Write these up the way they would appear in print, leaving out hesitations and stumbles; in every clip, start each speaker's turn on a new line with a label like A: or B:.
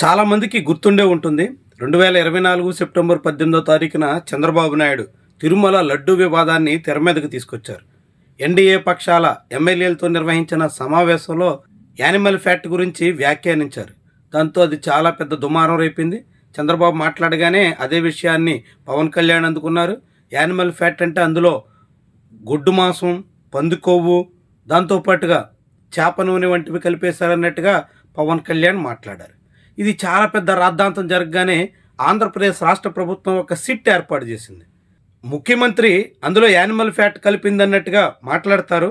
A: చాలామందికి గుర్తుండే ఉంటుంది. 2024 సెప్టెంబర్ 18వ తారీఖున చంద్రబాబు నాయుడు తిరుమల లడ్డూ వివాదాన్ని తెర మీదకు తీసుకొచ్చారు. ఎన్డీఏ పక్షాల ఎమ్మెల్యేలతో నిర్వహించిన సమావేశంలో యానిమల్ ఫ్యాట్ గురించి వ్యాఖ్యానించారు. దాంతో అది చాలా పెద్ద దుమారం రేపింది. చంద్రబాబు మాట్లాడగానే అదే విషయాన్ని పవన్ కళ్యాణ్ అందుకున్నారు. యానిమల్ ఫ్యాట్ అంటే అందులో గొడ్డు మాంసం, పంది కొవ్వు, దాంతోపాటుగా చేప నూనె వంటివి కలిపేశారన్నట్టుగా పవన్ కళ్యాణ్ మాట్లాడారు. ఇది చాలా పెద్ద రాద్ధాంతం జరగగానే ఆంధ్రప్రదేశ్ రాష్ట్ర ప్రభుత్వం ఒక సిట్ ఏర్పాటు చేసింది. ముఖ్యమంత్రి అందులో యానిమల్ ఫ్యాట్ కలిపిందన్నట్టుగా మాట్లాడతారు.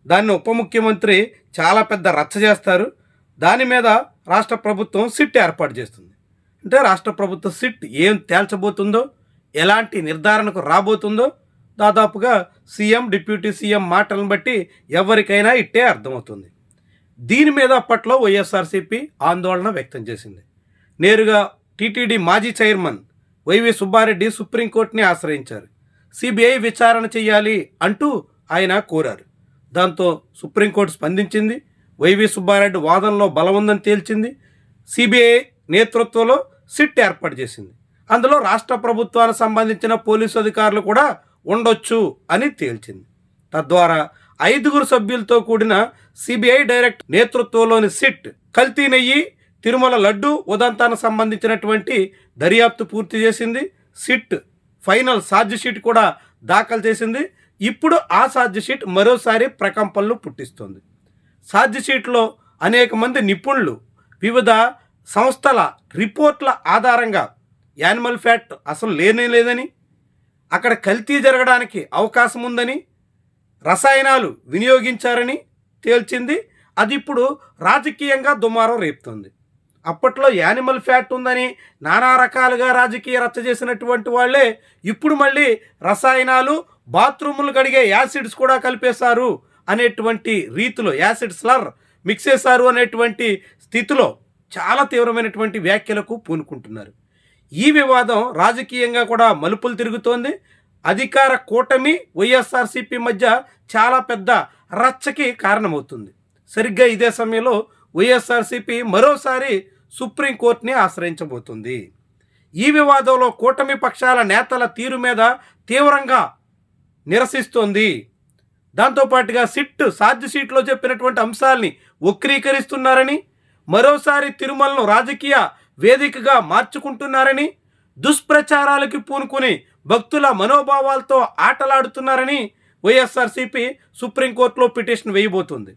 A: దాన్ని ఉప ముఖ్యమంత్రి చాలా పెద్ద రచ్చ చేస్తారు. దాని మీద రాష్ట్ర ప్రభుత్వం సిట్ ఏర్పాటు చేస్తుంది. అంటే రాష్ట్ర ప్రభుత్వ సిట్ ఏం తేల్చబోతుందో, ఎలాంటి నిర్ధారణకు రాబోతుందో దాదాపుగా సీఎం, డిప్యూటీ సీఎం మాటలను బట్టి ఎవరికైనా ఇట్టే అర్థమవుతుంది. దీని మీద అప్పట్లో వైఎస్ఆర్సీపీ ఆందోళన వ్యక్తం చేసింది. నేరుగా టీటీడీ మాజీ చైర్మన్ వైవి సుబ్బారెడ్డి సుప్రీంకోర్టుని ఆశ్రయించారు. సిబిఐ విచారణ చేయాలి అంటూ ఆయన కోరారు. దాంతో సుప్రీంకోర్టు స్పందించింది. వైవి సుబ్బారెడ్డి వాదనలో బలం ఉందని తేల్చింది. సిబిఐ నేతృత్వంలో సిట్ ఏర్పాటు చేసింది. అందులో రాష్ట్ర ప్రభుత్వానికి సంబంధించిన పోలీసు అధికారులు కూడా ఉండొచ్చు అని తేల్చింది. తద్వారా 5 సభ్యులతో కూడిన సిబిఐ డైరెక్ట్ నేతృత్వంలోని సిట్ కల్తీ నెయ్యి, తిరుమల లడ్డు ఉదంతానికి సంబంధించినటువంటి దర్యాప్తు పూర్తి చేసింది. సిట్ ఫైనల్ ఛార్జ్ షీట్ కూడా దాఖలు చేసింది. ఇప్పుడు ఆ ఛార్జ్ షీట్ మరోసారి ప్రకంపనలు పుట్టిస్తుంది. ఛార్జ్ షీట్లో అనేక మంది నిపుణులు వివిధ సంస్థల రిపోర్ట్ల ఆధారంగా యానిమల్ ఫ్యాట్ అసలు లేనే లేదని, అక్కడ కల్తీ జరగడానికి అవకాశం ఉందని, రసాయనాలు వినియోగించారని తేల్చింది. అది ఇప్పుడు రాజకీయంగా దుమారం రేపుతుంది. అప్పట్లో యానిమల్ ఫ్యాట్ ఉందని నానా రకాలుగా రాజకీయ రచ్చ చేసినటువంటి వాళ్ళే ఇప్పుడు మళ్ళీ రసాయనాలు, బాత్రూములు కడిగే యాసిడ్స్ కూడా కలిపేశారు అనేటువంటి రీతిలో, యాసిడ్ స్లర్ మిక్స్ చేశారు అనేటువంటి స్థితిలో చాలా తీవ్రమైనటువంటి వ్యాఖ్యలకు పూనుకుంటున్నారు. ఈ వివాదం రాజకీయంగా కూడా మలుపులు తిరుగుతోంది. అధికార కూటమి వైఎస్ఆర్సీపీ మధ్య చాలా పెద్ద రచ్చకి కారణమవుతుంది. సరిగ్గా ఇదే సమయంలో వైఎస్ఆర్సీపీ మరోసారి సుప్రీంకోర్టుని ఆశ్రయించబోతుంది. ఈ వివాదంలో కూటమి పక్షాల నేతల తీరు మీద తీవ్రంగా నిరసిస్తోంది. దాంతోపాటుగా సిట్ ఛార్జ్ షీట్లో చెప్పినటువంటి అంశాల్ని వక్రీకరిస్తున్నారని, మరోసారి తిరుమలను రాజకీయ వేదికగా మార్చుకుంటున్నారని, దుష్ప్రచారాలకి పూనుకుని భక్తుల మనోభావాలతో ఆటలాడుతున్నారని వైఎస్ఆర్సీపీ సుప్రీంకోర్టులో పిటిషన్ వేయబోతుంది.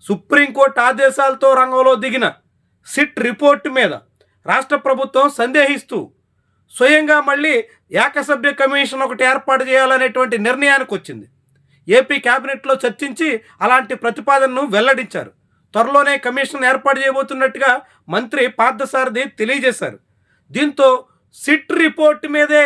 A: సుప్రీంకోర్టు ఆదేశాలతో రంగంలో దిగిన సిట్ రిపోర్టు మీద రాష్ట్ర ప్రభుత్వం సందేహిస్తూ స్వయంగా మళ్ళీ ఏకసభ్య కమిషన్ ఒకటి ఏర్పాటు చేయాలనేటువంటి నిర్ణయానికి వచ్చింది. ఏపీ క్యాబినెట్లో చర్చించి అలాంటి ప్రతిపాదనను వెల్లడించారు. త్వరలోనే కమిషన్ ఏర్పాటు చేయబోతున్నట్టుగా మంత్రి పార్థసారథి తెలియజేశారు. దీంతో సిట్ రిపోర్టు మీదే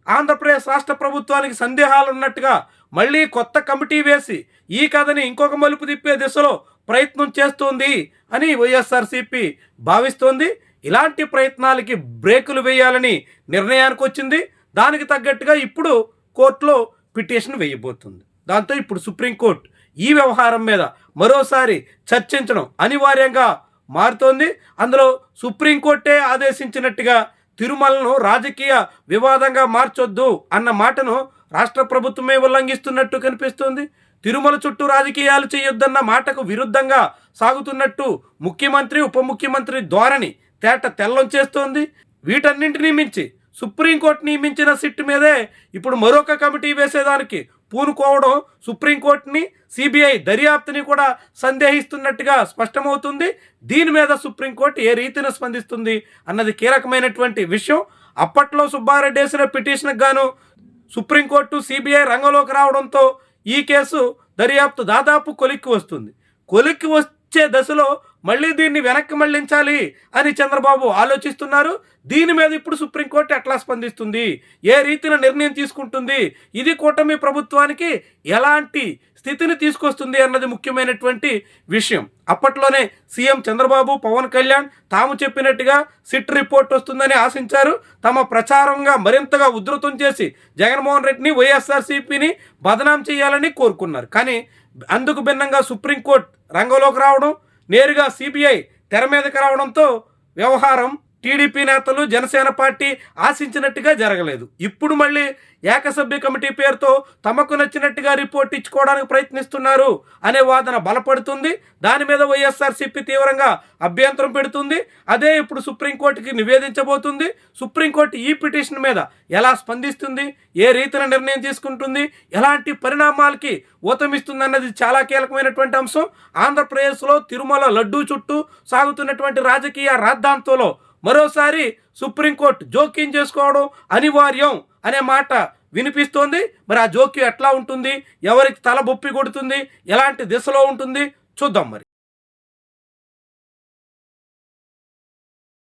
A: ఆంధ్రప్రదేశ్ రాష్ట్ర ప్రభుత్వానికి సందేహాలు ఉన్నట్టుగా మళ్ళీ కొత్త కమిటీ వేసి ఈ కథని ఇంకొక మలుపు తిప్పే దిశలో ప్రయత్నం చేస్తోంది అని వైఎస్ఆర్సీపీ భావిస్తోంది. ఇలాంటి ప్రయత్నాలకి బ్రేకులు వేయాలని నిర్ణయానికి వచ్చింది. దానికి తగ్గట్టుగా ఇప్పుడు కోర్టులో పిటిషన్ వేయబోతుంది. దాంతో ఇప్పుడు సుప్రీంకోర్టు ఈ వ్యవహారం మీద మరోసారి చర్చించడం అనివార్యంగా మారుతోంది. అందులో సుప్రీంకోర్టే ఆదేశించినట్టుగా తిరుమలను రాజకీయ వివాదంగా మార్చొద్దు అన్న మాటను రాష్ట్ర ప్రభుత్వమే ఉల్లంఘిస్తున్నట్టు కనిపిస్తుంది. తిరుమల చుట్టూ రాజకీయాలు చేయొద్దన్న మాటకు విరుద్ధంగా సాగుతున్నట్టు ముఖ్యమంత్రి, ఉప ముఖ్యమంత్రి ధోరణి తేట తెల్లం చేస్తోంది. వీటన్నింటినీ మించి సుప్రీంకోర్టు నియమించిన సిట్ మీదే ఇప్పుడు మరొక కమిటీ వేసేదానికి పూనుకోవడం సుప్రీంకోర్టుని, సిబిఐ దర్యాప్తుని కూడా సందేహిస్తున్నట్టుగా స్పష్టమవుతుంది. దీని మీద సుప్రీంకోర్టు ఏ రీతిని స్పందిస్తుంది అన్నది కీలకమైనటువంటి విషయం. అప్పట్లో సుబ్బారెడ్డి వేసిన పిటిషన్కి గాను సుప్రీంకోర్టు, సిబిఐ రంగంలోకి రావడంతో ఈ కేసు దర్యాప్తు దాదాపు కొలిక్కి వస్తుంది. కొలిక్కి వచ్చే దశలో మళ్ళీ దీన్ని వెనక్కి మళ్లించాలి అని చంద్రబాబు ఆలోచిస్తున్నారు. దీని మీద ఇప్పుడు సుప్రీంకోర్టు ఎట్లా స్పందిస్తుంది, ఏ రీతిన నిర్ణయం తీసుకుంటుంది, ఇది కూటమి ప్రభుత్వానికి ఎలాంటి స్థితిని తీసుకొస్తుంది అన్నది ముఖ్యమైనటువంటి విషయం. అప్పట్లోనే సీఎం చంద్రబాబు, పవన్ కళ్యాణ్ తాము చెప్పినట్టుగా సిట్ రిపోర్ట్ వస్తుందని ఆశించారు. తమ ప్రచారంగా మరింతగా ఉధృతం చేసి జగన్మోహన్ రెడ్డిని, వైఎస్ఆర్సీపీని బదనాం చేయాలని కోరుకున్నారు. కానీ అందుకు భిన్నంగా సుప్రీంకోర్టు రంగంలోకి రావడం, నేరుగా సిబిఐ తెర మీదకి రావడంతో వ్యవహారం టీడీపీ నేతలు జనసేన పార్టీ ఆశించినట్టుగా జరగలేదు. ఇప్పుడు మళ్ళీ ఏకసభ్య కమిటీ పేరుతో తమకు నచ్చినట్టుగా రిపోర్ట్ ఇచ్చుకోవడానికి ప్రయత్నిస్తున్నారు అనే వాదన బలపడుతుంది. దాని మీద వైఎస్ఆర్సీపీ తీవ్రంగా అభ్యంతరం పెడుతుంది. అదే ఇప్పుడు సుప్రీంకోర్టుకి నివేదించబోతుంది. సుప్రీంకోర్టు ఈ పిటిషన్ మీద ఎలా స్పందిస్తుంది, ఏ రీతిన నిర్ణయం తీసుకుంటుంది, ఎలాంటి పరిణామాలకి ఊతమిస్తుంది అన్నది చాలా కీలకమైనటువంటి అంశం. ఆంధ్రప్రదేశ్లో తిరుమల లడ్డూ చుట్టూ సాగుతున్నటువంటి రాజకీయ రాద్ధాంతంలో మరోసారి సుప్రీంకోర్టు జోక్యం చేసుకోవడం అనివార్యం అనే మాట వినిపిస్తోంది. మరి ఆ జోక్యం ఎట్లా ఉంటుంది, ఎవరికి తల బొప్పి కొడుతుంది, ఎలాంటి దిశలో ఉంటుంది చూద్దాం మరి.